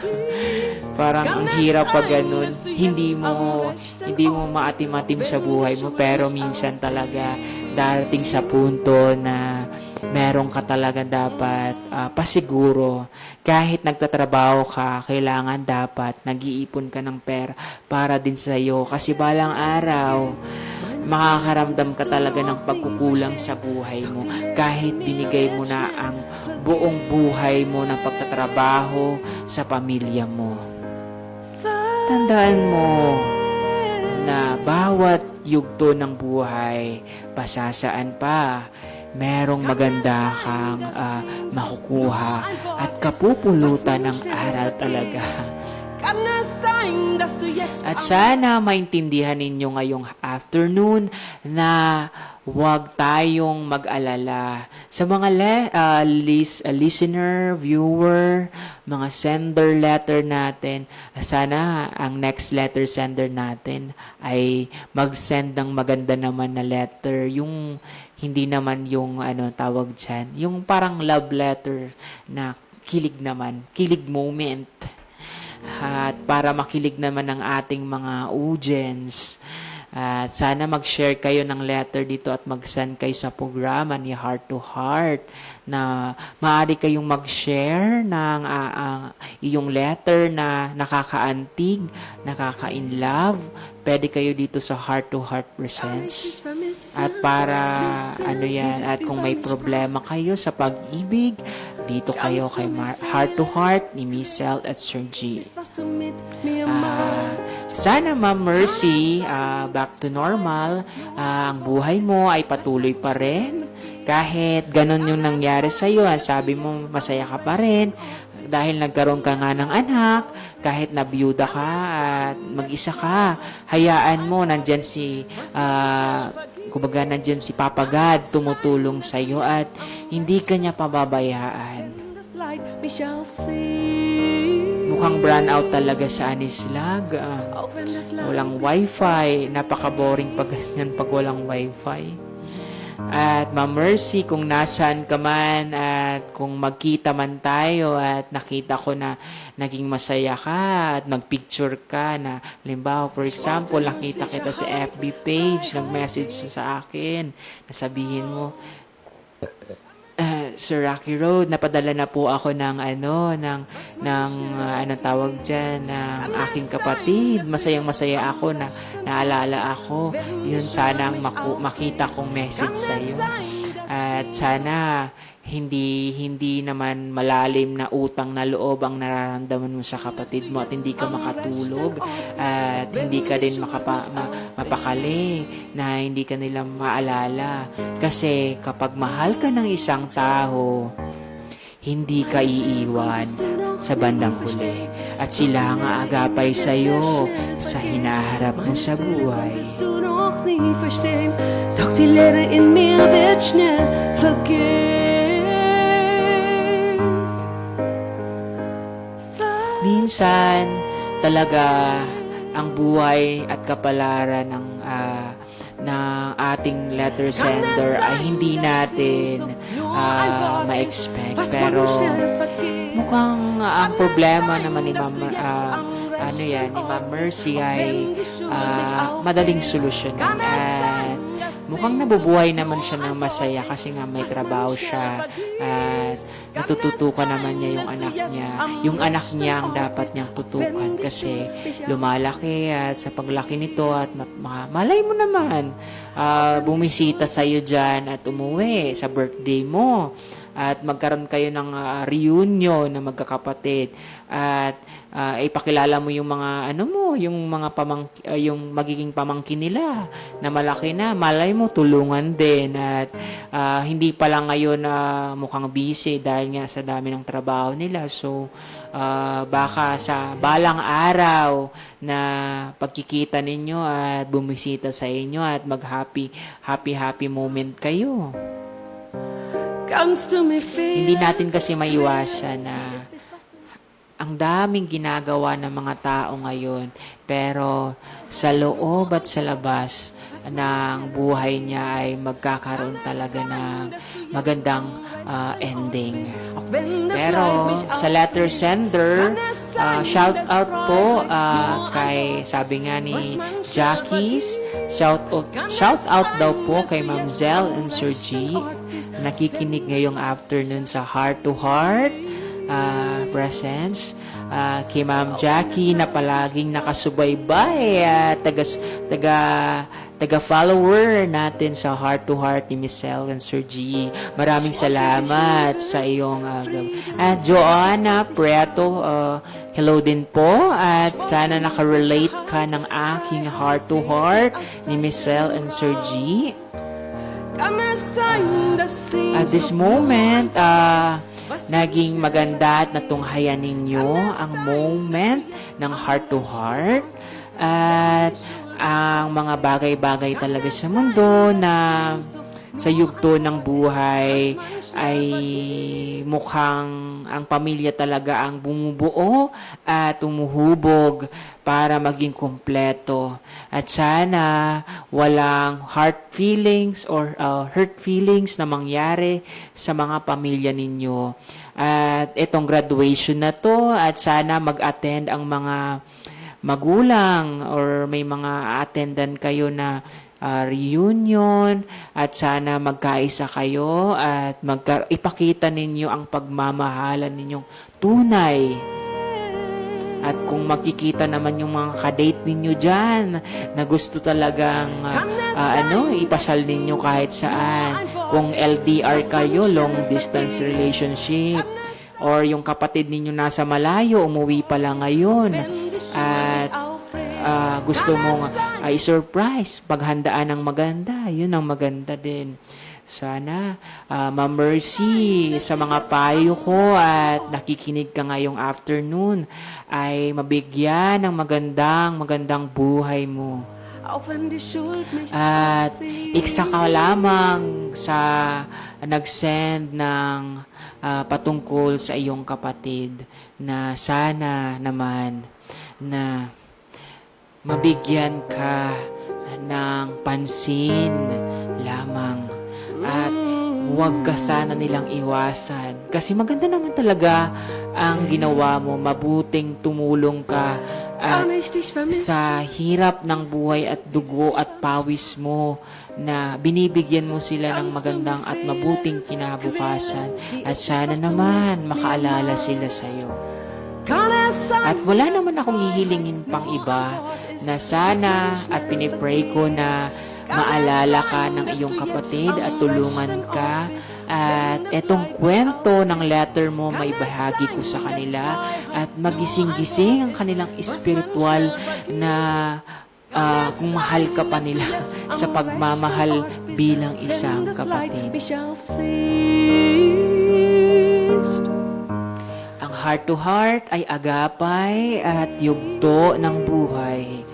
Parang ang hirap pag ganun. Hindi mo maatim-atim sa buhay mo, pero minsan talaga darating sa punto na meron ka talaga dapat pasiguro. Kahit nagtatrabaho ka, kailangan dapat nag-iipon ka ng pera para din sa iyo. Kasi balang araw, makakaramdam ka talaga ng pagkukulang sa buhay mo kahit binigay mo na ang buong buhay mo ng pagtatrabaho sa pamilya mo. Tandaan mo na bawat yugto ng buhay, pasasaan pa, merong maganda kang makukuha at kapupulutan ng aral talaga. At sana maintindihan ninyo ngayong afternoon na huwag tayong mag-alala. Sa mga listener, viewer, mga sender letter natin, sana ang next letter sender natin ay mag-send ng maganda naman na letter. Yung hindi naman yung tawag dyan, yung parang love letter na kilig naman, kilig moment. At para makilig naman ng ating mga audience, at sana mag-share kayo ng letter dito at mag-send kayo sa programa ni Heart to Heart na maaari kayong mag-share ng iyong letter na nakakaantig, nakaka-inlove. Pwede kayo dito sa Heart to Heart Presents. At para at kung may problema kayo sa pag-ibig, dito kayo kay Heart to Heart ni Miss Cel at Sir G. Sana Ma'am Mercy, back to normal, ang buhay mo ay patuloy pa rin. Kahit ganun yung nangyari sa'yo, sabi mo masaya ka pa rin dahil nagkaroon ka nga ng anak, kahit nabiyuda ka at mag-isa ka, hayaan mo, nandyan si Papa God tumutulong sa iyo at hindi ka niya pababayaan. Mukhang brown out talaga sa Anislag. Walang wifi. Napaka-boring pag ganyan pag walang wifi. At Ma'am Mercy, kung nasaan ka man at kung magkita man tayo at nakita ko na naging masaya ka at magpicture ka na, halimbawa, for example, nakita kita sa FB page, nag-message sa akin, nasabihin mo, Sir Rocky Road, napadala na po ako ng tawag dyan, ng aking kapatid. Masayang-masaya ako na naalala ako. Yun sana ang makita kong message sa'yo. At sana hindi naman malalim na utang na loob ang nararamdaman mo sa kapatid mo at hindi ka makatulog at hindi ka din mapakali na hindi ka nila maalala. Kasi kapag mahal ka ng isang tao, hindi ka iiwan sa bandang huli at sila ang aagapay sa'yo sa hinaharap mo sa buhay. Tak till er en mer večne Minsan, talaga, ang buhay at kapalaran ng ating letter sender ay hindi natin ma-expect. Pero mukhang ang problema naman ni Ma'am Mercy ay madaling solusyonan at mukhang nabubuhay naman siya ng masaya kasi nga may trabaho siya at natututukan naman niya yung anak niya ang dapat niyang tutukan kasi lumalaki at sa paglaki nito at malay mo naman bumisita sa'yo dyan at umuwi sa birthday mo at magkaroon kayo ng reunion na magkakapatid at ipakilala mo yung mga yung magiging pamangkin nila na malaki na, malay mo tulungan din at hindi pa lang ngayon mukhang busy dahil nga sa dami ng trabaho nila, so baka sa balang araw na pagkikita ninyo at bumisita sa inyo at mag happy moment kayo. Hindi natin kasi maiwasan na ang daming ginagawa ng mga tao ngayon, pero sa loob at sa labas ng buhay niya ay magkakaroon talaga ng magandang ending. Pero sa letter sender, shout out po kay, sabi nga ni Jackies, shout out daw po kay Ma'am Zell and Sir G, nakikinig ngayong afternoon sa Heart to Heart Presents. kay Ma'am Jackie na palaging nakasubaybay at taga-follower natin sa Heart to Heart ni Miss El and Sir G. Maraming salamat sa iyong at Joanna Prieto, hello din po at sana nakarelate ka ng aking Heart to Heart ni Miss El and Sir G. At this moment, naging maganda at natunghayan ninyo ang moment ng Heart to Heart at ang mga bagay-bagay talaga sa mundo na sa yugto ng buhay ay mukhang ang pamilya talaga ang bumubuo at umuhubog para maging kumpleto. At sana walang heart feelings or hurt feelings na mangyari sa mga pamilya ninyo. At itong graduation na to at sana mag-attend ang mga magulang or may mga attendan kayo na reunion at sana magkaisa kayo at ipakita ninyo ang pagmamahalan ninyong tunay. At kung makikita naman yung mga kadate ninyo dyan na gusto talagang ipasyal ninyo kahit saan. Kung LDR kayo, long distance relationship, or yung kapatid ninyo nasa malayo, umuwi pa lang ngayon at gusto mong i-surprise, paghandaan ng maganda, yun ang maganda din. Sana, Ma'am Mercy, sa mga payo ko at nakikinig ka ngayong afternoon, ay mabigyan ng magandang buhay mo. At isa ka lamang sa nag-send ng patungkol sa iyong kapatid na sana naman na mabigyan ka ng pansin lamang at huwag ka sana nilang iwasan. Kasi maganda naman talaga ang ginawa mo. Mabuting tumulong ka at sa hirap ng buhay at dugo at pawis mo na binibigyan mo sila ng magandang at mabuting kinabukasan. At sana naman makaalala sila sa'yo. At wala naman akong hihilingin pang iba na sana at pinipray ko na maalala ka ng iyong kapatid at tulungan ka. At etong kwento ng letter mo may bahagi ko sa kanila at magising-gising ang kanilang espiritual na kung mahal ka pa nila sa pagmamahal bilang isang kapatid. Ang heart to heart ay agapay at yugto ng buhay.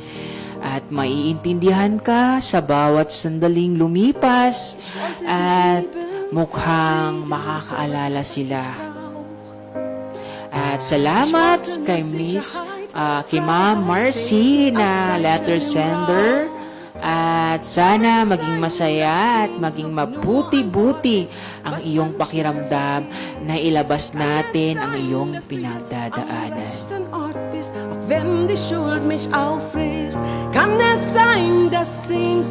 At maiintindihan ka sa bawat sandaling lumipas at mukhang makakaalala sila. At salamat kay kay Ma'am Marcy na letter sender. At sana maging masaya at maging mabuti-buti ang iyong pakiramdam na ilabas natin ang iyong pinagdadaanan.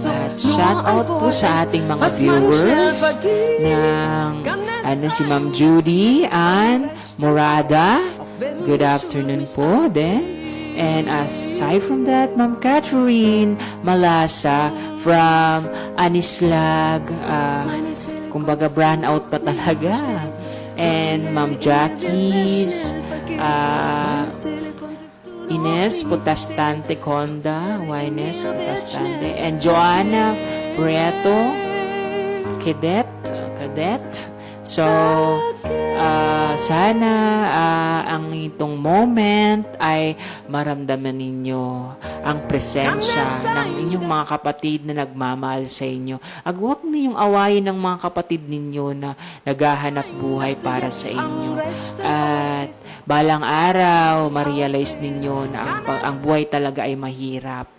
At shout out po sa ating mga viewers ng si Ma'am Judy Ann Morada. Good afternoon po din. And aside from that, Ma'am Catherine Malasa from Anislag, kumbaga brand out pa talaga. And Ma'am Jackie's, Ines Potastante Conda, Ines Potastante, and Joanna Prieto Cadet. So, sana ang itong moment ay maramdaman ninyo ang presensya ng inyong mga kapatid na nagmamahal sa inyo. Huwag ninyong awayin ng mga kapatid ninyo na naghahanap buhay para sa inyo. At balang araw, ma-realize ninyo na ang buhay talaga ay mahirap.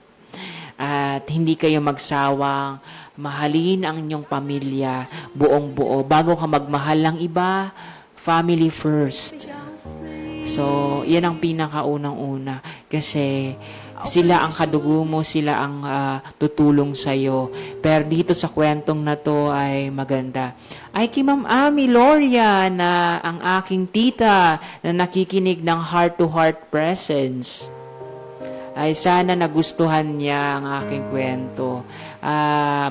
At hindi kayo magsawang mahalin ang inyong pamilya buong-buo. Bago ka magmahal ng iba, family first. So, yan ang pinakaunang-una. Kasi Sila ang kadugo mo, sila ang tutulong sa'yo. Pero dito sa kwentong na to ay maganda. Ay kay Ma'am Ami Loria na ang aking tita na nakikinig ng heart-to-heart presence. Ay sana nagustuhan niya ang aking kwento.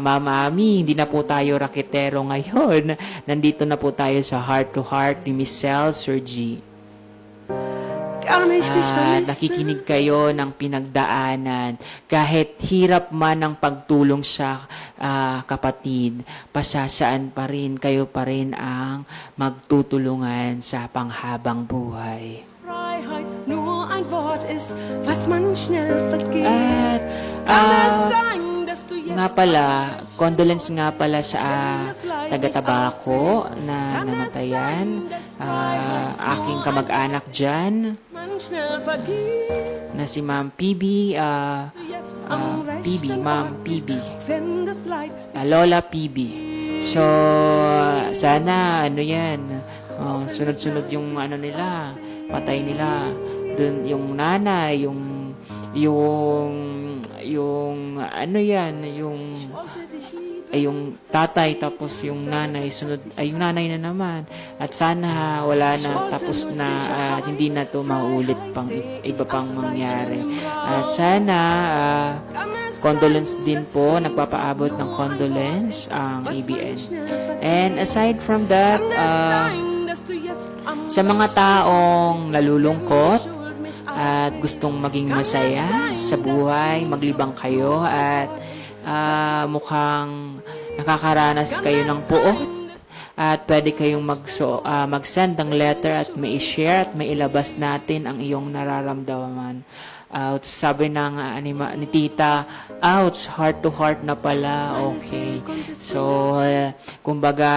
Ma'am Ami, hindi na po tayo raketero ngayon. Nandito na po tayo sa heart-to-heart ni Miss Cel Sir G. Gar nicht dich vermissen. Nakikinig kayo ng pinagdaanan. Kahit hirap man ang pagtulong sa kapatid, pasasaan pa rin, kayo pa rin ang magtutulungan sa panghabang buhay. Freiheit nur ein Wort ist, was man schnell At, vergisst. Kann es sein, dass du jetzt nga pala, condolence nga pala sa taga-Tabako na namatayan. Aking kamag-anak dyan, man schnell vergisst. na si Ma'am PB, Ma'am PB. Wenn das Leid Lola PB. So, sana, ano yan, sunod-sunod yung ano nila, patay nila. Dun, yung nanay, ano yan, yung tatay, tapos yung nanay, sunod, yung nanay na naman. At sana wala na, tapos na, hindi na to maulit pang iba pang mangyari. At sana, condolence din po, nagpapaabot ng condolence ang ABN. And aside from that, sa mga taong nalulungkot at gustong maging masaya sa buhay, maglibang kayo at mukhang nakakaranas kayo ng puot at pwede kayong mag-send ng letter at mai-share at mailabas natin ang iyong nararamdaman. Sabi ng ni tita, ouch, heart to heart na pala, okay. So, kumbaga,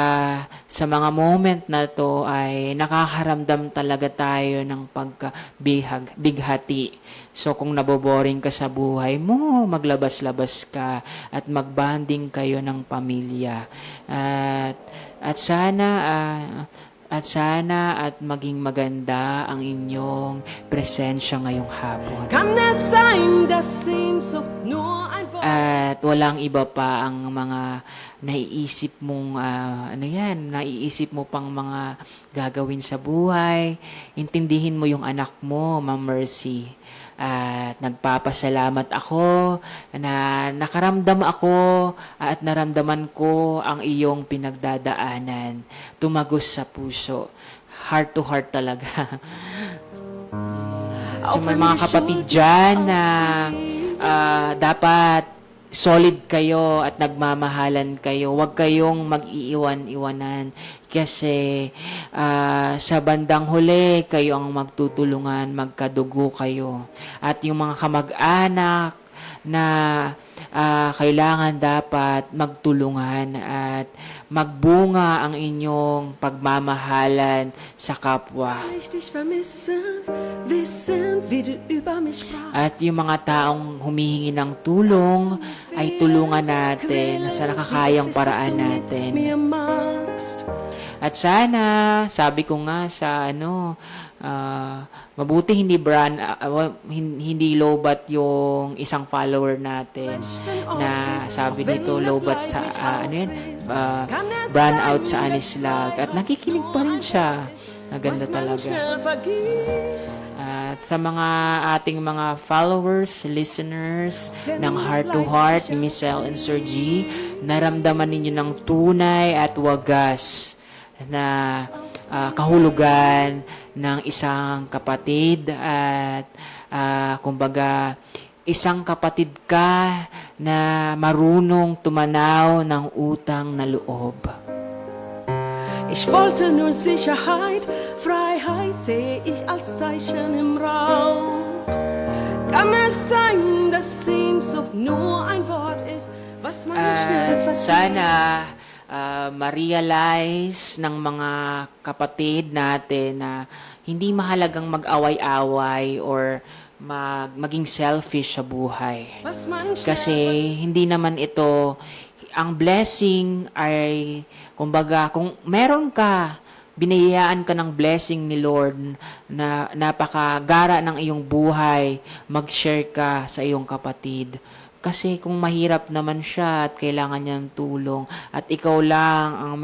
sa mga moment na to ay nakakaramdam talaga tayo ng pagkabighati. So, kung naboboring ka sa buhay mo, maglabas-labas ka at magbanding kayo ng pamilya. At sana at maging maganda ang inyong presensya ngayong hapon. kann es sein, dass Sehnsucht nur ein Wort At walang iba pa ang mga naiisip mong naiisip mo pang mga gagawin sa buhay. Intindihin mo yung anak mo, Ma'am Mercy. At nagpapasalamat ako na nakaramdam ako at naramdaman ko ang iyong pinagdadaanan. Tumagos sa puso. Heart to heart talaga. So may mga kapatid dyan na dapat solid kayo at nagmamahalan kayo. Huwag kayong mag-iiwan-iwanan kasi sa bandang huli, kayo ang magtutulungan, magkadugo kayo. At yung mga kamag-anak na kailangan dapat magtulungan at magbunga ang inyong pagmamahalan sa kapwa. ich dich vermissen, wissen, wie du über mich sprachst. At yung mga taong humihingi ng tulong ay tulungan natin sa nakakayang paraan natin. Mir magst. At sana, sabi ko nga sa mabuti hindi lowbat yung isang follower natin na sabi nito lowbat sa brand out sa Anislag at nakikinig pa rin siya. Maganda talaga. Schnell vergisst. At sa mga ating mga followers, listeners ng Heart to Heart ni Miss Cel and Sir G, naramdaman ninyo ng tunay at wagas na kahulugan ng isang kapatid at kumbaga isang kapatid ka na marunong tumanaw ng utang na loob. Ich wollte nur Sicherheit, Freiheit sehe ich als Zeichen im Raum. Kann es sein, dass Sehnsucht nur ein Wort ist, was man schnell vergisst? Sana ma-realize ng mga kapatid natin na hindi mahalagang mag-away-away or maging selfish sa buhay. Was man Kasi hindi naman ito, ang blessing ay, kumbaga, kung meron ka, binayaan ka ng blessing ni Lord na napakagara ng iyong buhay, mag-share ka sa iyong kapatid. Kasi kung mahirap naman siya at kailangan niya ng tulong at ikaw lang ang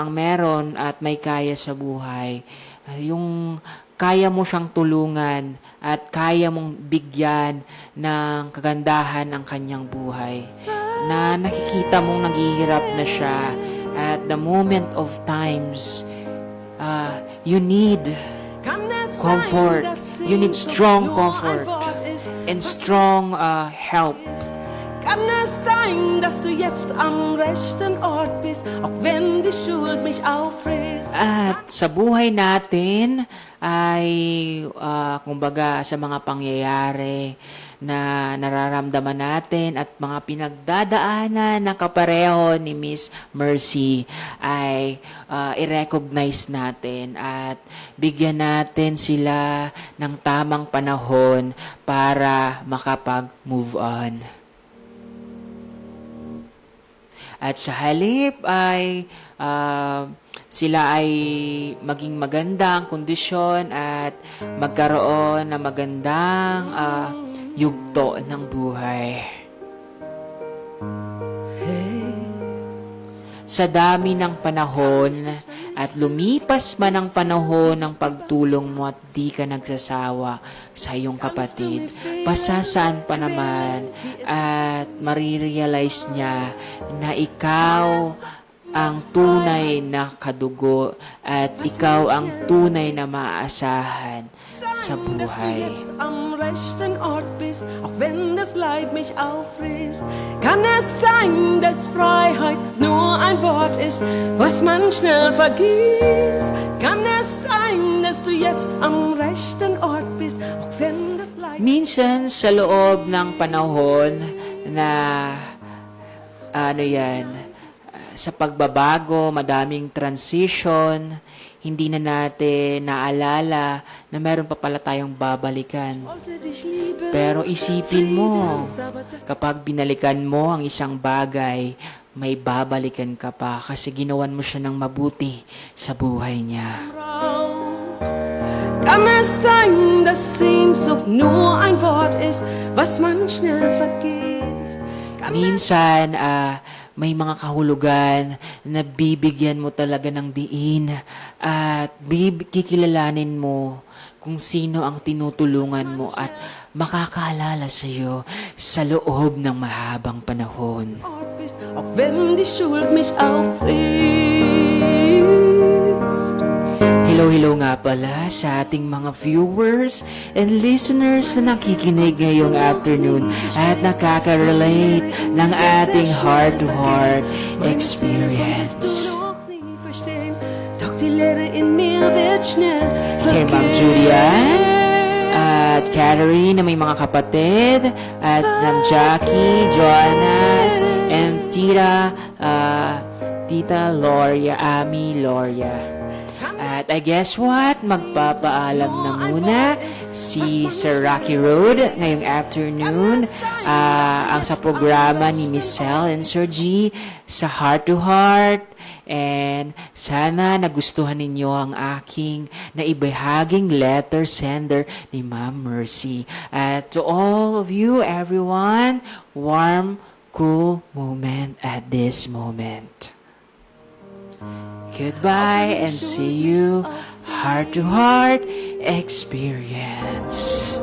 meron at may kaya sa buhay, yung kaya mo siyang tulungan at kaya mong bigyan ng kagandahan ang kanyang buhay, na nakikita mong naghihirap na siya at the moment of times, you need comfort. You need strong comfort and strong help. Kann es sein, dass du jetzt am rechten Ort bist, auch wenn die Schuld mich auffrisst? At sa buhay natin ay, kumbaga, sa mga pangyayari na nararamdaman natin at mga pinagdadaanan na kapareho ni Miss Mercy ay i-recognize natin at bigyan natin sila ng tamang panahon para makapag-move on. At sa halip ay sila ay maging maganda ang kondisyon at magkaroon ng magandang yugto ng buhay. Sa dami ng panahon at lumipas man ang panahon ng pagtulong mo at di ka nagsasawa sa iyong kapatid, pasasaan pa naman at marirealize niya na ikaw ang tunay na kadugo at ikaw ang tunay na maaasahan sa buhay. Jetzt am rechten Ort bist, auch wenn das Leid mich auffrisst. Kann es sein, dass Freiheit nur ein Wort ist, was man schnell vergisst? Kann es sein, dass du jetzt am rechten Ort bist, auch wenn das Leid... Minsan sa loob ng panahon na sa pagbabago, madaming transition, hindi na natin naalala na meron pa pala tayong babalikan. Pero isipin mo, kapag binalikan mo ang isang bagay, may babalikan ka pa kasi ginawan mo siya ng mabuti sa buhay niya. Kann es sein, dass Sehnsucht nur ein Wort ist, was man schnell vergisst? Minsan, may mga kahulugan na bibigyan mo talaga ng diin at kikilalanin mo kung sino ang tinutulungan mo at makakaalala sa iyo sa loob ng mahabang panahon. Auch wenn die Schuld mich auffrisst. Hello nga pala sa ating mga viewers and listeners na nakikinig ngayong afternoon at nakaka-relate ng ating heart-to-heart experience. Doch die Leere in mir wird schnell Kay Ma'am Julian at Catherine na may mga kapatid at Ma'am Jackie, Joannas, and Tita Loria, Ami Loria. At I guess what? Magpapaalam na muna si Sir Rocky Road ngayong afternoon ang sa programa ni Miss Sel and Sir G sa Heart to Heart. And sana nagustuhan ninyo ang aking naibahaging letter sender ni Ma'am Mercy. At to all of you, everyone, warm, cool moment at this moment. Goodbye and see you heart to heart experience.